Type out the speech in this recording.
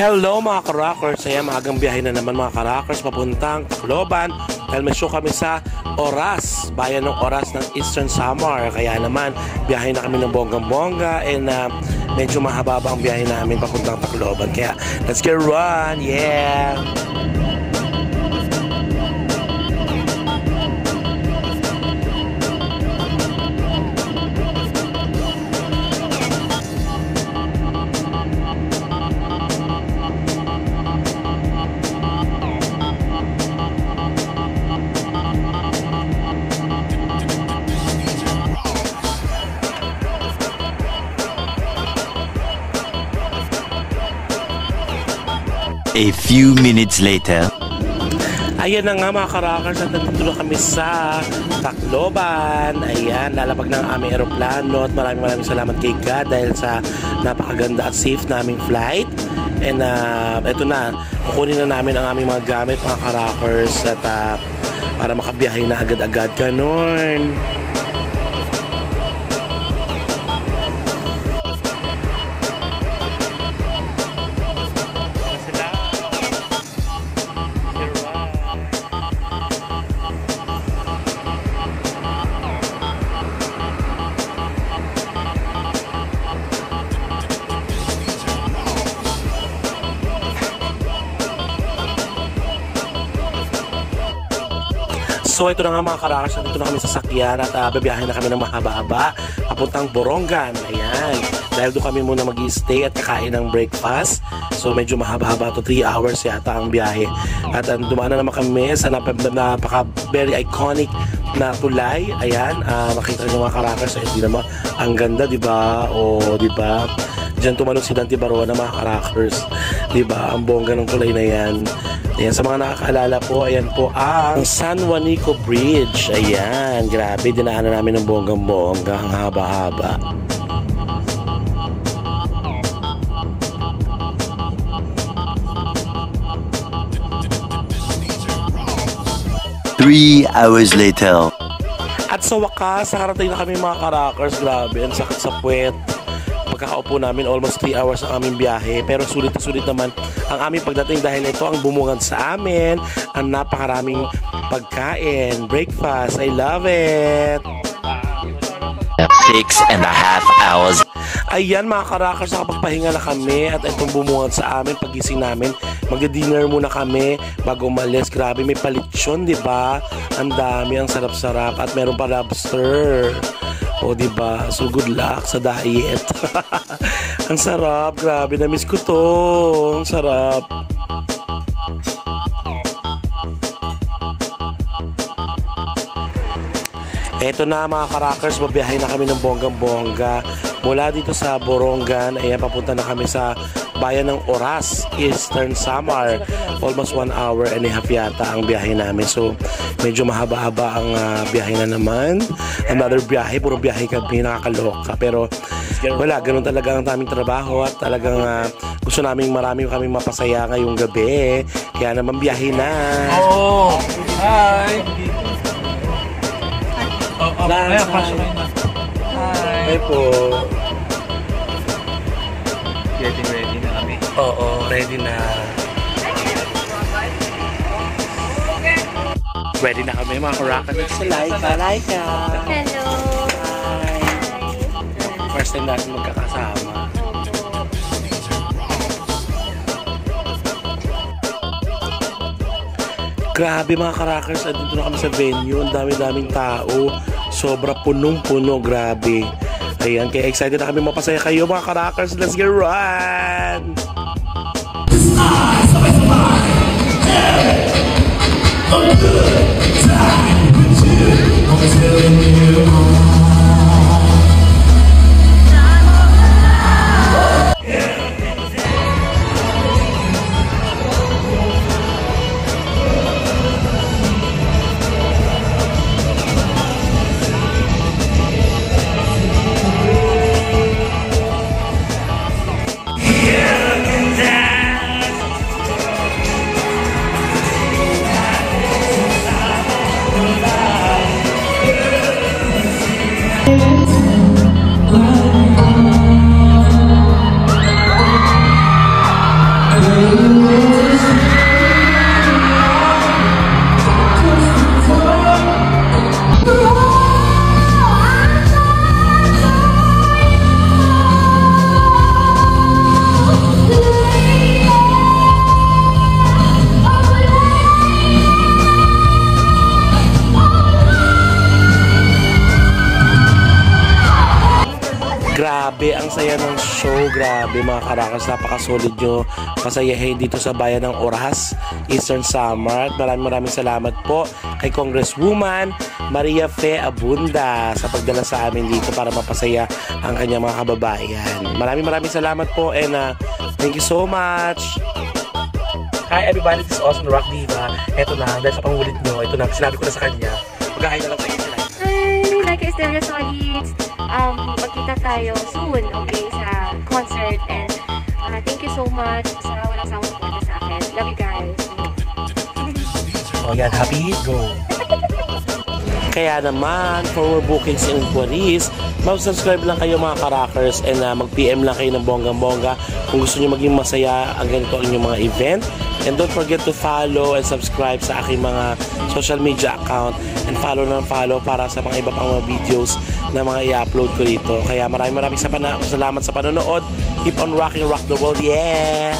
Hello mga ka-rockers, ayan maagang biyahe na naman mga ka-rockers papuntang Tacloban dahil may show kami sa Oras, bayan ng Oras ng Eastern Samar. Kaya naman biyahe na kami ng bonggang-bongga and medyo mahaba ang biyahe namin papuntang Tacloban. Kaya let's get run, yeah! A few minutes later. Ayan na nga mga ka-rockers at nandito na kami sa Tacloban. Ayan, lalabag na ang aming aeroplano at maraming salamat kay God dahil sa napakaganda at safe naming flight. And eto na, kukunin na namin ang aming mga gamit mga ka-rockers at para makabiyahe na agad-agad ganun. So ito na nga mga ka-rockers, nandito na kami sa sakyan at babiyahin na kami ng mahaba-haba papuntang Borongan. Ayan, dahil doon kami muna mag-i-stay at kakain ng breakfast. So medyo mahaba-haba to 3 hours yata ang biyahe. At dumaan na naman kami sa napaka very iconic na tulay. Ayan, makita nyo mga ka-rockers, hindi naman ang ganda, diba? O diba? Diyan tumalon si Dante Barona mga ka-rockers. Diba? Ang bongga ng tulay na yan. Ayan, sa mga nakakaalala po, ayan po ang San Juanico Bridge. Ayan, grabe, dinaanan namin ng bonggang-bongga, ang haba-haba. Three hours later. At sa wakas, nakarating na kami mga ka-rockers. Grabe, ang sakit sa puwet. Pagkakaupo namin, almost 3 hours ang aming biyahe. Pero sulit na sulit naman ang aming pagdating dahil ito ang bumungad sa amin. Ang napakaraming pagkain, breakfast. I love it! 6.5 hours. Ayan mga ka-rockers, nakapagpahinga na kami at itong bumungad sa amin. Pagising namin, mag-dinner muna kami bago umalis. Grabe, may palitsyon, di ba? Ang dami, ang sarap-sarap at meron pa lobster. O diba? So good luck sa diet. Ang sarap, grabe, na-miss ko to. Ang sarap. Eto na mga ka-rockers, babiyahin na kami ng bonggang-bongga. Mula dito sa Borongan, ayan, papunta na kami sa bayan ng Oras, Eastern Samar. Almost 1 hour and a half yata ang biyahe namin. So, medyo mahaba-haba ang biyahe na naman. Another biyahe, puro biyahe kami, nakakaloka. Pero wala, ganun talaga ang aming trabaho at talagang gusto namin marami kaming mapasaya ngayong gabi. Kaya naman biyahe na. Oh, hi! Hi! Hi po. Ready na kami. Oo, ready na. Ready na kami mga ka-rockers. Sa Laika. Hello. Hi. First time natin magkakasama. Grabe mga ka-rockers, dito na kami sa venue. Ang dami-daming tao. Sobra punong-puno, grabe. Ayan, kaya excited na kami mapasaya kayo mga ka-rockers. Let's get run! Grabe, ang saya ng show. Grabe mga karakers, napaka-solid nyo. Pasayahin dito sa bayan ng Oras, Eastern Samar. Maraming salamat po kay Congresswoman Maria Fe Abunda sa pagdala sa amin dito para mapasaya ang kanyang mga kababayan. Maraming salamat po and thank you so much. Hi everybody, this is Awesome Rock Diva. Eto na, dahil sa pangulit nyo, ito na, sinabi ko na sa kanya. Mag-hi na lang sa inyo. Hi, like Estella Solids. Magkita tayo soon, okay, sa concert. And thank you so much sa walang sawang suporta sa akin. Love you guys. O yan, happy, go! Kaya naman, for more bookings and inquiries, mag-subscribe lang kayo mga karakers and mag-PM lang kayo ng bonggang-bongga kung gusto nyo maging masaya ang ganito ang inyong mga event. And don't forget to follow and subscribe sa aking mga social media account and follow para sa mga iba pang mga videos na mga i-upload ko dito. Kaya maraming salamat sa panonood. Keep on rocking, rock the world, yeah!